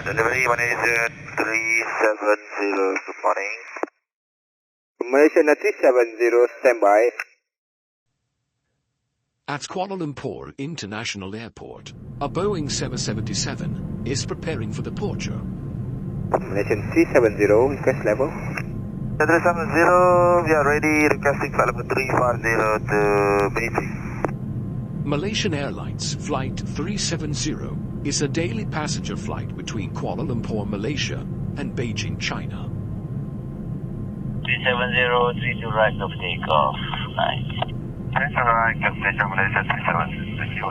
Delivery Malaysia 370, good morning. Malaysia 370, standby. At Kuala Lumpur International Airport, a Boeing 777 is preparing for departure. Malaysia 370, request level. 370, we are ready, requesting flight level 350 to Beijing. Malaysian Airlines Flight 370 is a daily passenger flight between Kuala Lumpur, Malaysia and Beijing, China. 370, 32 right of takeoff. Nice. Thanks for the right, Malaysia 370, thank you.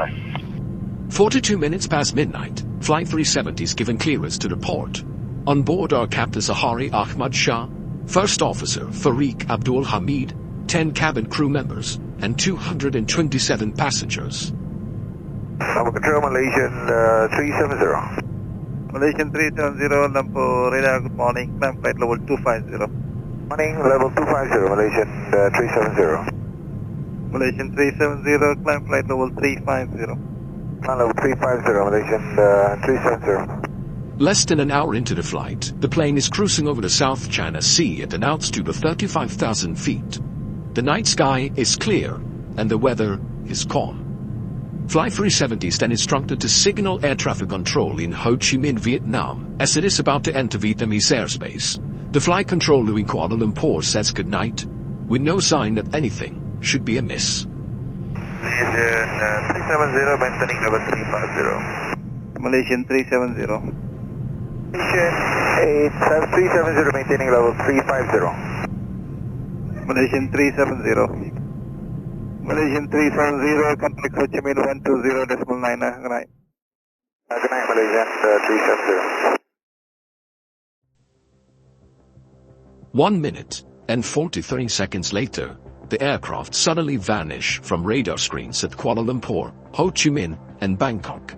42 minutes past midnight, Flight 370 is given clearance to depart. On board are Captain Zahari Ahmad Shah, First Officer Farik Abdul Hamid, 10 cabin crew members, and 227 passengers. Number control, Malaysian 370. Malaysian 370, Lumpur radar, good morning, climb flight level 250. Morning, level 250, Malaysian 370. Malaysian 370, climb flight level 350. Climb level 350, Malaysian 370. Less than an hour into the flight, the plane is cruising over the South China Sea at an altitude of 35,000 feet. The night sky is clear, and the weather is calm. Flight 370 is then instructed to signal air traffic control in Ho Chi Minh, Vietnam, as it is about to enter Vietnamese airspace. The flight controller in Kuala Lumpur says goodnight, with no sign that anything should be amiss. Malaysian 370, maintaining level 350. Malaysian 370. Malaysian 370, maintaining level 350. Malaysian 370. Malaysian 370, contact Ho Chi Minh 120.9, good night. Good night, Malaysian 370. 1 minute and 43 seconds later, the aircraft suddenly vanished from radar screens at Kuala Lumpur, Ho Chi Minh, and Bangkok.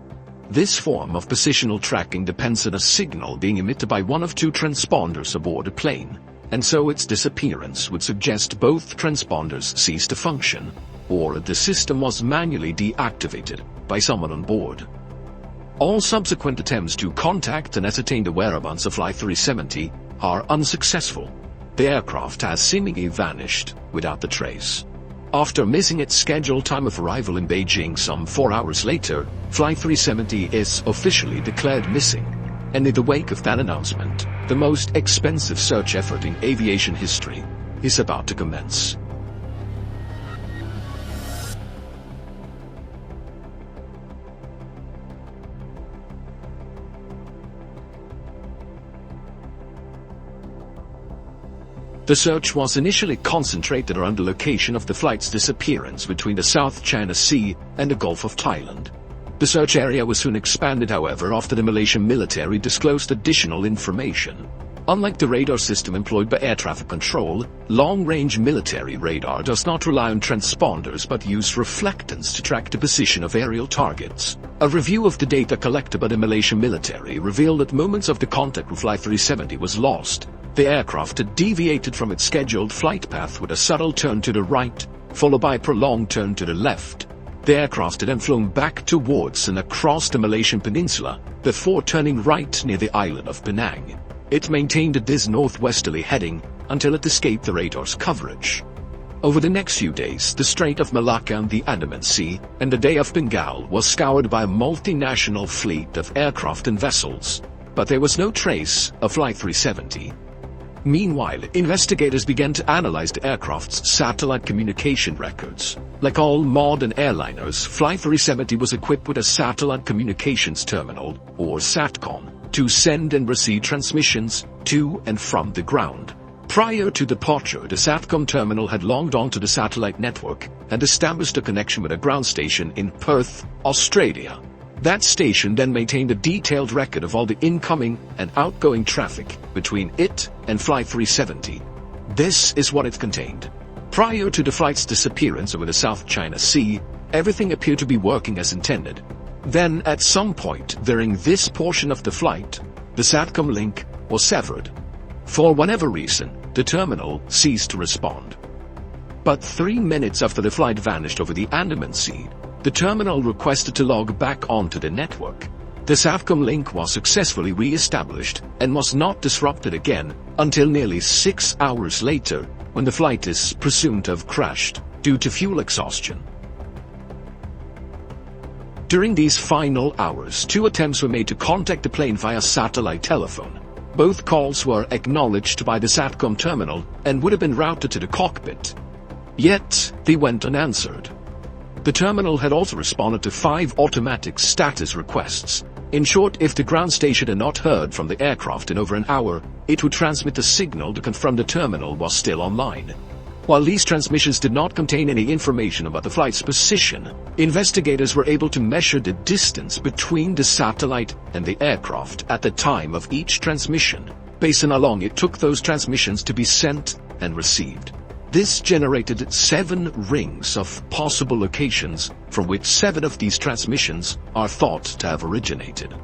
This form of positional tracking depends on a signal being emitted by one of two transponders aboard a plane, and so its disappearance would suggest both transponders ceased to function, or the system was manually deactivated by someone on board. All subsequent attempts to contact and ascertain the whereabouts of Flight 370 are unsuccessful. The aircraft has seemingly vanished without the trace. After missing its scheduled time of arrival in Beijing some 4 hours later, Flight 370 is officially declared missing. And in the wake of that announcement, the most expensive search effort in aviation history is about to commence. The search was initially concentrated around the location of the flight's disappearance between the South China Sea and the Gulf of Thailand. The search area was soon expanded, however, after the Malaysian military disclosed additional information. Unlike the radar system employed by air traffic control, long-range military radar does not rely on transponders but use reflectance to track the position of aerial targets. A review of the data collected by the Malaysian military revealed that moments of the contact with Flight 370 was lost. The aircraft had deviated from its scheduled flight path with a subtle turn to the right, followed by a prolonged turn to the left. The aircraft had then flown back towards and across the Malaysian peninsula, before turning right near the island of Penang. It maintained this northwesterly heading until it escaped the radar's coverage. Over the next few days, the Strait of Malacca and the Andaman Sea and the Bay of Bengal was scoured by a multinational fleet of aircraft and vessels, but there was no trace of Flight 370. Meanwhile, investigators began to analyze the aircraft's satellite communication records. Like all modern airliners, Flight 370 was equipped with a satellite communications terminal, or SATCOM, to send and receive transmissions to and from the ground. Prior to departure, the SATCOM terminal had logged onto the satellite network and established a connection with a ground station in Perth, Australia. That station then maintained a detailed record of all the incoming and outgoing traffic between it and Flight 370. This is what it contained. Prior to the flight's disappearance over the South China Sea, everything appeared to be working as intended. Then, at some point during this portion of the flight, the SATCOM link was severed. For whatever reason, the terminal ceased to respond. But 3 minutes after the flight vanished over the Andaman Sea, the terminal requested to log back onto the network. The SAVCOM link was successfully re-established and was not disrupted again until nearly 6 hours later, when the flight is presumed to have crashed due to fuel exhaustion. During these final hours, 2 attempts were made to contact the plane via satellite telephone. Both calls were acknowledged by the SATCOM terminal and would have been routed to the cockpit. Yet, they went unanswered. The terminal had also responded to 5 automatic status requests. In short, if the ground station had not heard from the aircraft in over an hour, it would transmit a signal to confirm the terminal was still online. While these transmissions did not contain any information about the flight's position, investigators were able to measure the distance between the satellite and the aircraft at the time of each transmission, based on how long it took those transmissions to be sent and received. This generated 7 rings of possible locations from which 7 of these transmissions are thought to have originated.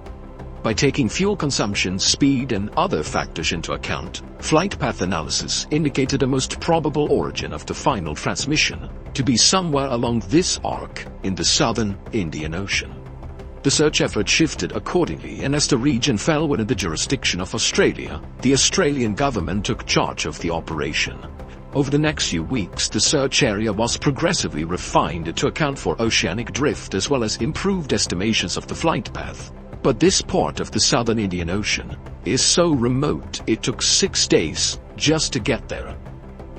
By taking fuel consumption, speed, and other factors into account, flight path analysis indicated the most probable origin of the final transmission to be somewhere along this arc in the southern Indian Ocean. The search effort shifted accordingly, and as the region fell within the jurisdiction of Australia, the Australian government took charge of the operation. Over the next few weeks, the search area was progressively refined to account for oceanic drift as well as improved estimations of the flight path. But this part of the southern Indian Ocean is so remote it took 6 days just to get there.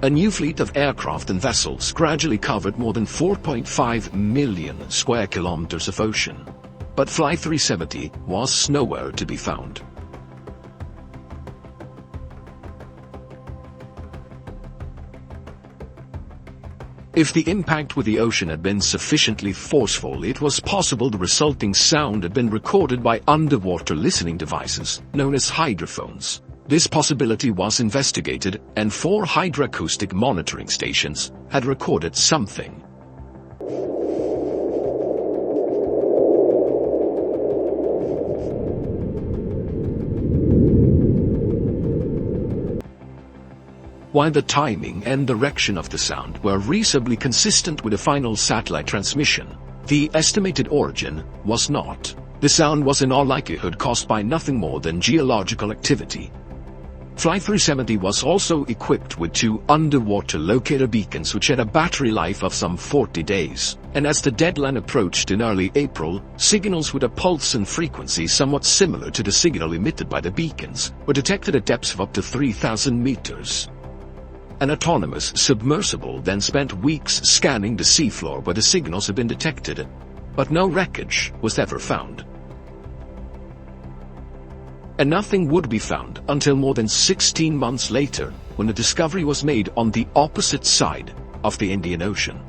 A new fleet of aircraft and vessels gradually covered more than 4.5 million square kilometers of ocean. But Flight 370 was nowhere to be found. If the impact with the ocean had been sufficiently forceful, it was possible the resulting sound had been recorded by underwater listening devices known as hydrophones. This possibility was investigated, and 4 hydroacoustic monitoring stations had recorded something. While the timing and direction of the sound were reasonably consistent with the final satellite transmission, the estimated origin was not. The sound was in all likelihood caused by nothing more than geological activity. Flight 370 was also equipped with 2 underwater locator beacons which had a battery life of some 40 days, and as the deadline approached in early April, signals with a pulse and frequency somewhat similar to the signal emitted by the beacons were detected at depths of up to 3,000 meters. An autonomous submersible then spent weeks scanning the seafloor where the signals had been detected, but no wreckage was ever found. And nothing would be found until more than 16 months later, when the discovery was made on the opposite side of the Indian Ocean.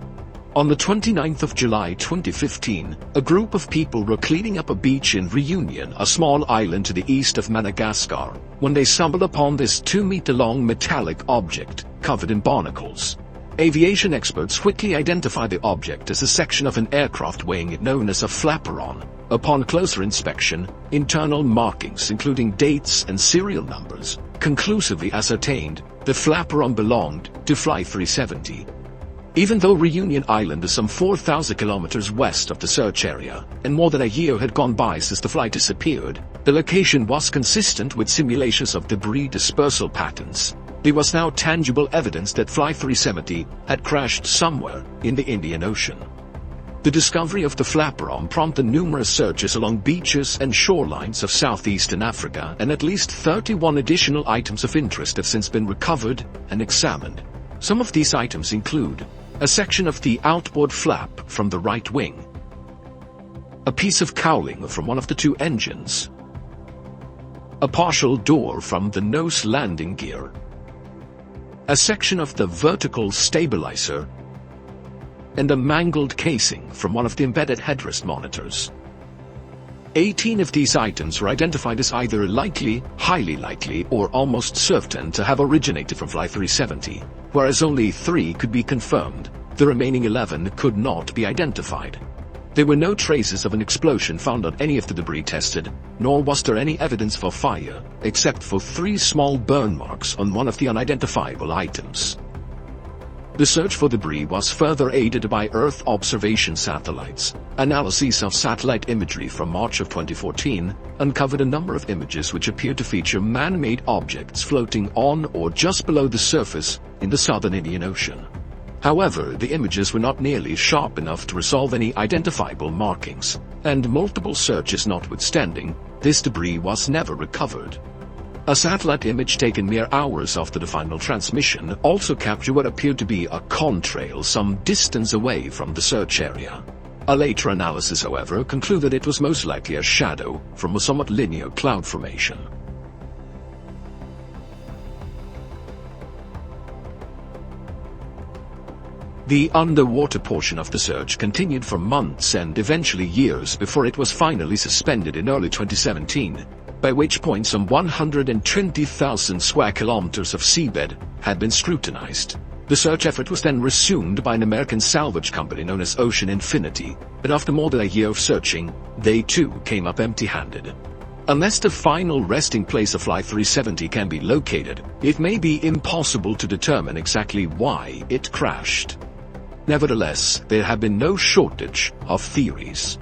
On the 29th of July 2015, a group of people were cleaning up a beach in Reunion, a small island to the east of Madagascar, when they stumbled upon this 2-meter-long metallic object covered in barnacles. Aviation experts quickly identified the object as a section of an aircraft wing known as a flaperon. Upon closer inspection, internal markings including dates and serial numbers conclusively ascertained the flaperon belonged to Flight 370. Even though Reunion Island is some 4,000 kilometers west of the search area, and more than a year had gone by since the flight disappeared, the location was consistent with simulations of debris dispersal patterns. There was now tangible evidence that Flight 370 had crashed somewhere in the Indian Ocean. The discovery of the flaperon prompted numerous searches along beaches and shorelines of southeastern Africa, and at least 31 additional items of interest have since been recovered and examined. Some of these items include a section of the outboard flap from the right wing, a piece of cowling from one of the 2 engines, a partial door from the nose landing gear, a section of the vertical stabilizer, and a mangled casing from one of the embedded headrest monitors. 18 of these items were identified as either likely, highly likely, or almost certain to have originated from Flight 370, whereas only 3 could be confirmed. The remaining 11 could not be identified. There were no traces of an explosion found on any of the debris tested, nor was there any evidence for fire, except for 3 small burn marks on one of the unidentifiable items. The search for debris was further aided by Earth observation satellites. Analyses of satellite imagery from March of 2014 uncovered a number of images which appeared to feature man-made objects floating on or just below the surface in the southern Indian Ocean. However, the images were not nearly sharp enough to resolve any identifiable markings, and multiple searches notwithstanding, this debris was never recovered. A satellite image taken mere hours after the final transmission also captured what appeared to be a contrail some distance away from the search area. A later analysis, however, concluded it was most likely a shadow from a somewhat linear cloud formation. The underwater portion of the search continued for months and eventually years before it was finally suspended in early 2017. By which point some 120,000 square kilometers of seabed had been scrutinized. The search effort was then resumed by an American salvage company known as Ocean Infinity, but after more than a year of searching, they too came up empty-handed. Unless the final resting place of Flight 370 can be located, it may be impossible to determine exactly why it crashed. Nevertheless, there have been no shortage of theories.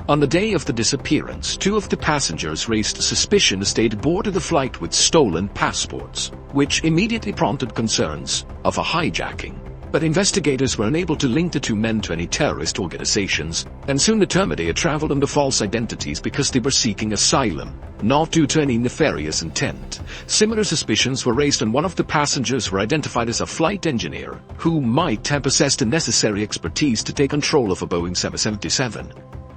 On the day of the disappearance, 2 of the passengers raised suspicion as they'd boarded the flight with stolen passports, which immediately prompted concerns of a hijacking. But investigators were unable to link the 2 men to any terrorist organizations, and soon determined they had traveled under false identities because they were seeking asylum, not due to any nefarious intent. Similar suspicions were raised on one of the passengers who were identified as a flight engineer, who might have possessed the necessary expertise to take control of a Boeing 777.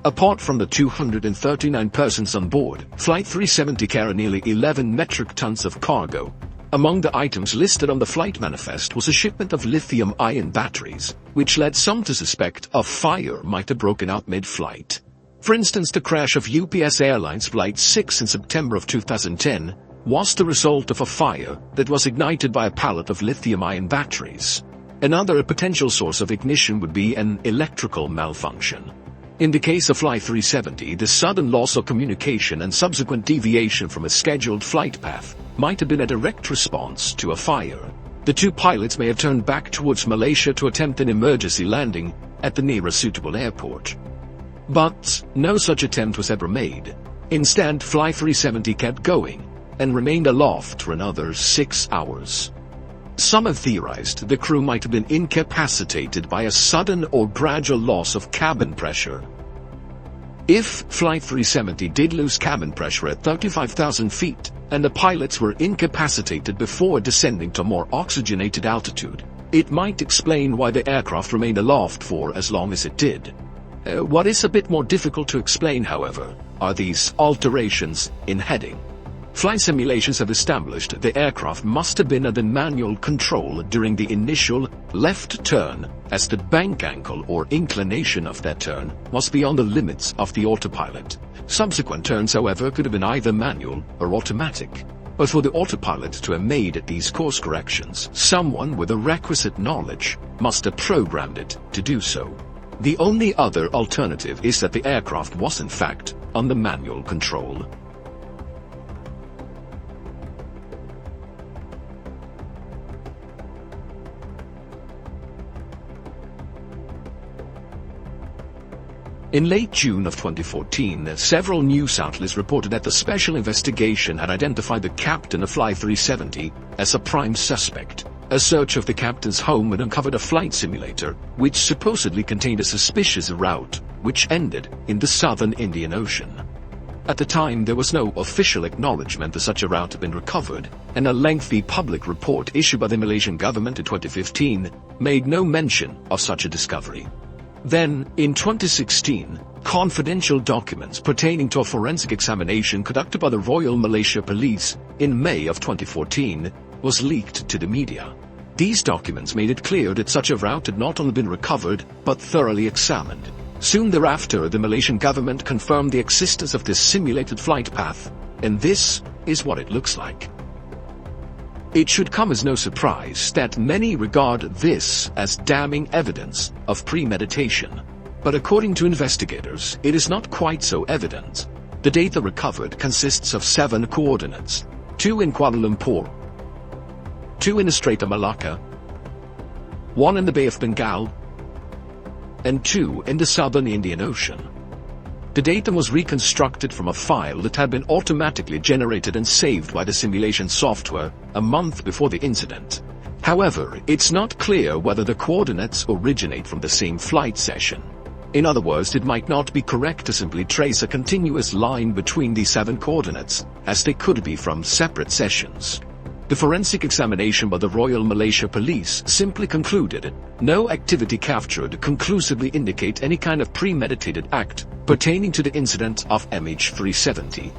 Apart from the 239 persons on board, Flight 370 carried nearly 11 metric tons of cargo. Among the items listed on the flight manifest was a shipment of lithium-ion batteries, which led some to suspect a fire might have broken out mid-flight. For instance, the crash of UPS Airlines Flight 6 in September of 2010 was the result of a fire that was ignited by a pallet of lithium-ion batteries. Another potential source of ignition would be an electrical malfunction. In the case of Flight 370, the sudden loss of communication and subsequent deviation from a scheduled flight path might have been a direct response to a fire. The 2 pilots may have turned back towards Malaysia to attempt an emergency landing at the nearest suitable airport. But no such attempt was ever made. Instead, Flight 370 kept going and remained aloft for another 6 hours. Some have theorized the crew might have been incapacitated by a sudden or gradual loss of cabin pressure. If Flight 370 did lose cabin pressure at 35,000 feet, and the pilots were incapacitated before descending to a more oxygenated altitude, it might explain why the aircraft remained aloft for as long as it did. What is a bit more difficult to explain, however, are these alterations in heading. Flight simulations have established the aircraft must have been under manual control during the initial left turn, as the bank angle or inclination of that turn was beyond the limits of the autopilot. Subsequent turns, however, could have been either manual or automatic. But for the autopilot to have made these course corrections, someone with the requisite knowledge must have programmed it to do so. The only other alternative is that the aircraft was in fact under manual control. In late June of 2014, several news outlets reported that the special investigation had identified the captain of Flight 370 as a prime suspect. A search of the captain's home had uncovered a flight simulator, which supposedly contained a suspicious route, which ended in the southern Indian Ocean. At the time, there was no official acknowledgement that such a route had been recovered, and a lengthy public report issued by the Malaysian government in 2015 made no mention of such a discovery. Then, in 2016, confidential documents pertaining to a forensic examination conducted by the Royal Malaysia Police in May of 2014 was leaked to the media. These documents made it clear that such a route had not only been recovered, but thoroughly examined. Soon thereafter, the Malaysian government confirmed the existence of this simulated flight path, and this is what it looks like. It should come as no surprise that many regard this as damning evidence of premeditation. But according to investigators, it is not quite so evident. The data recovered consists of 7 coordinates, 2 in Kuala Lumpur, 2 in the Strait of Malacca, 1 in the Bay of Bengal, and 2 in the southern Indian Ocean. The data was reconstructed from a file that had been automatically generated and saved by the simulation software a month before the incident. However, it's not clear whether the coordinates originate from the same flight session. In other words, it might not be correct to simply trace a continuous line between these 7 coordinates, as they could be from separate sessions. The forensic examination by the Royal Malaysia Police simply concluded no activity captured conclusively indicate any kind of premeditated act pertaining to the incident of MH370.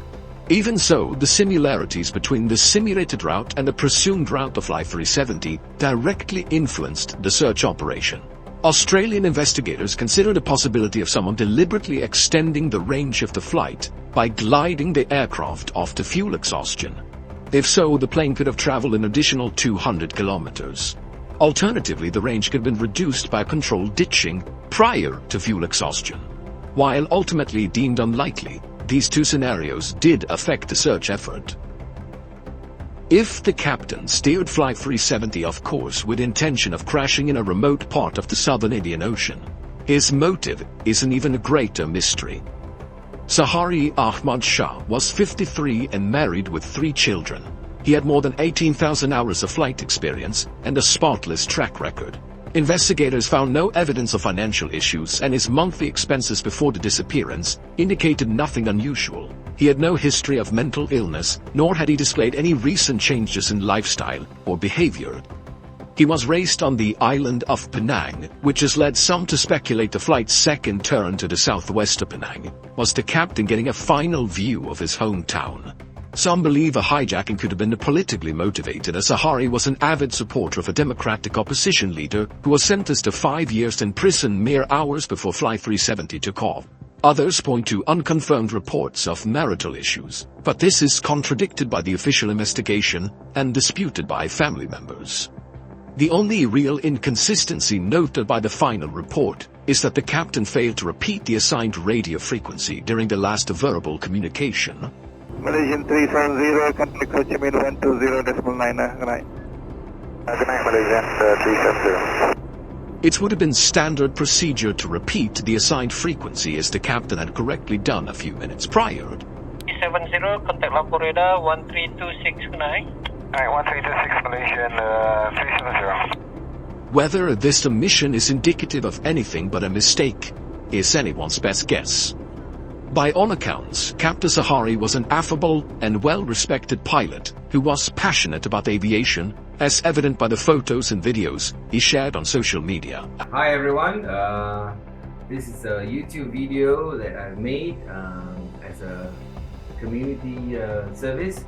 Even so, the similarities between the simulated route and the presumed route of Flight 370 directly influenced the search operation. Australian investigators considered the possibility of someone deliberately extending the range of the flight by gliding the aircraft off to fuel exhaustion. If so, the plane could have traveled an additional 200 kilometers. Alternatively, the range could have been reduced by controlled ditching prior to fuel exhaustion. While ultimately deemed unlikely, these 2 scenarios did affect the search effort. If the captain steered Flight 370 off course with intention of crashing in a remote part of the southern Indian Ocean, his motive is an even greater mystery. Sahari Ahmad Shah was 53 and married with 3 children. He had more than 18,000 hours of flight experience and a spotless track record. Investigators found no evidence of financial issues, and his monthly expenses before the disappearance indicated nothing unusual. He had no history of mental illness, nor had he displayed any recent changes in lifestyle or behavior. He was raised on the island of Penang, which has led some to speculate the flight's second turn to the southwest of Penang was the captain getting a final view of his hometown. Some believe a hijacking could have been politically motivated, as Sahari was an avid supporter of a democratic opposition leader who was sentenced to 5 years in prison mere hours before Flight 370 took off. Others point to unconfirmed reports of marital issues, but this is contradicted by the official investigation and disputed by family members. The only real inconsistency noted by the final report is that the captain failed to repeat the assigned radio frequency during the last verbal communication. Malaysian 370, contact Ho Chi Minh 120.9. Good night. Good night, Malaysian 370. It would have been standard procedure to repeat the assigned frequency as the captain had correctly done a few minutes prior. 370, contact Lampur radar 1326, good night. Alright, 1326 Malaysian 370. Whether this omission is indicative of anything but a mistake is anyone's best guess. By all accounts, Captain Sahari was an affable and well-respected pilot who was passionate about aviation, as evident by the photos and videos he shared on social media. Hi everyone, this is a YouTube video that I made as a community service.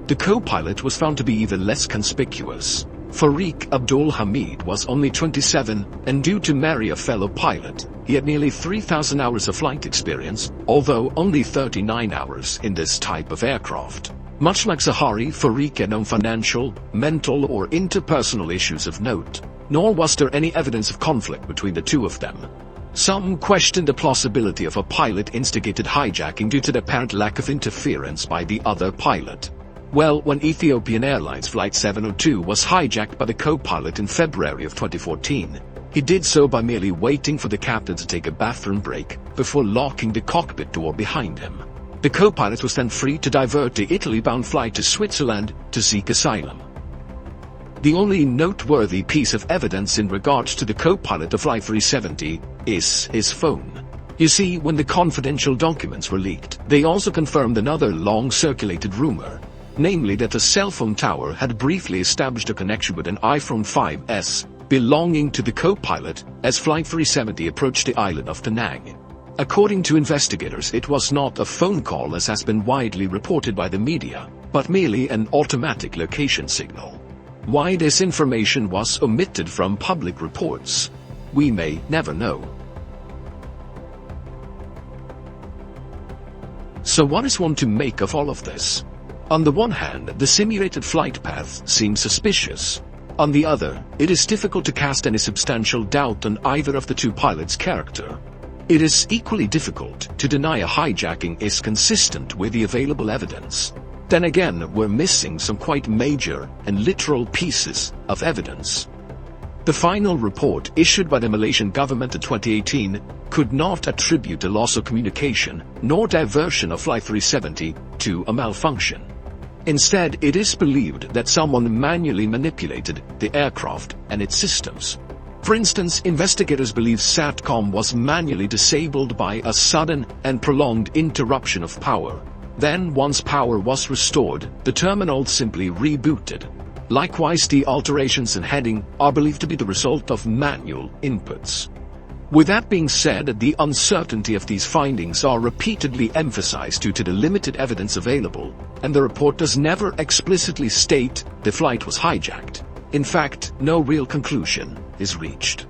The co-pilot was found to be even less conspicuous. Farik Abdul Hamid was only 27, and due to marry a fellow pilot, he had nearly 3,000 hours of flight experience, although only 39 hours in this type of aircraft. Much like Sahari, Farik had no financial, mental or interpersonal issues of note, nor was there any evidence of conflict between the 2 of them. Some questioned the plausibility of a pilot-instigated hijacking due to the apparent lack of interference by the other pilot. Well, when Ethiopian Airlines Flight 702 was hijacked by the co-pilot in February of 2014, he did so by merely waiting for the captain to take a bathroom break before locking the cockpit door behind him. The co-pilot was then free to divert the Italy-bound flight to Switzerland to seek asylum. The only noteworthy piece of evidence in regards to the co-pilot of Flight 370 is his phone. You see, when the confidential documents were leaked, they also confirmed another long-circulated rumor, namely that a cell phone tower had briefly established a connection with an iPhone 5S belonging to the co-pilot as Flight 370 approached the island of Penang. According to investigators, it was not a phone call as has been widely reported by the media, but merely an automatic location signal. Why this information was omitted from public reports, we may never know. So what is one to make of all of this? On the one hand, the simulated flight path seems suspicious. On the other, it is difficult to cast any substantial doubt on either of the 2 pilots' character. It is equally difficult to deny a hijacking is consistent with the available evidence. Then again, we're missing some quite major and literal pieces of evidence. The final report issued by the Malaysian government in 2018 could not attribute a loss of communication nor diversion of Flight 370 to a malfunction. Instead, it is believed that someone manually manipulated the aircraft and its systems. For instance, investigators believe SATCOM was manually disabled by a sudden and prolonged interruption of power. Then, once power was restored, the terminal simply rebooted. Likewise, the alterations in heading are believed to be the result of manual inputs. With that being said, the uncertainty of these findings are repeatedly emphasized due to the limited evidence available, and the report does never explicitly state the flight was hijacked. In fact, no real conclusion is reached.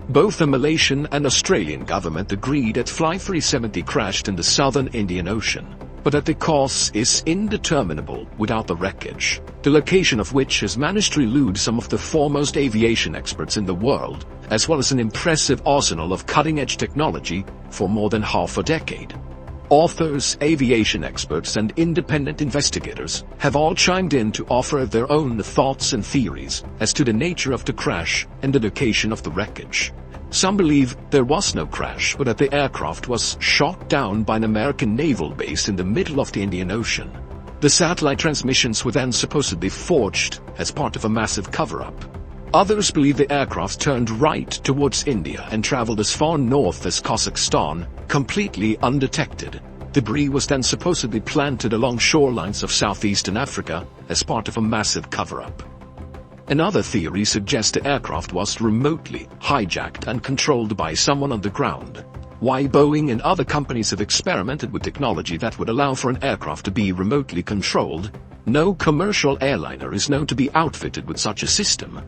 Both the Malaysian and Australian government agreed that Flight 370 crashed in the southern Indian Ocean, but that the cause is indeterminable without the wreckage, the location of which has managed to elude some of the foremost aviation experts in the world, as well as an impressive arsenal of cutting-edge technology for more than half a decade. Authors, aviation experts, and independent investigators have all chimed in to offer their own thoughts and theories as to the nature of the crash and the location of the wreckage. Some believe there was no crash, but that the aircraft was shot down by an American naval base in the middle of the Indian Ocean. The satellite transmissions were then supposedly forged as part of a massive cover-up. Others believe the aircraft turned right towards India and traveled as far north as Kazakhstan, completely undetected. Debris was then supposedly planted along shorelines of southeastern Africa as part of a massive cover-up. Another theory suggests the aircraft was remotely hijacked and controlled by someone on the ground. While Boeing and other companies have experimented with technology that would allow for an aircraft to be remotely controlled, no commercial airliner is known to be outfitted with such a system.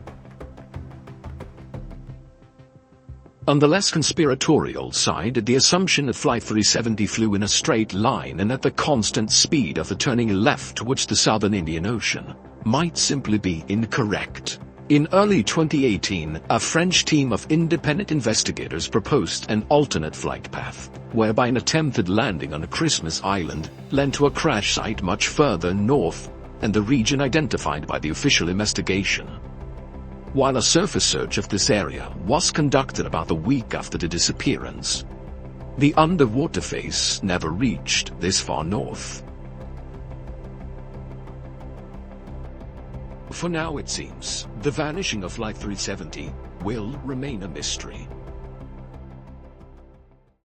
On the less conspiratorial side, the assumption that Flight 370 flew in a straight line and at the constant speed of the turning left towards the southern Indian Ocean might simply be incorrect. In early 2018, a French team of independent investigators proposed an alternate flight path, whereby an attempted landing on a Christmas island led to a crash site much further north and the region identified by the official investigation. While a surface search of this area was conducted about a week after the disappearance, the underwater phase never reached this far north. For now, it seems, the vanishing of Flight 370 will remain a mystery.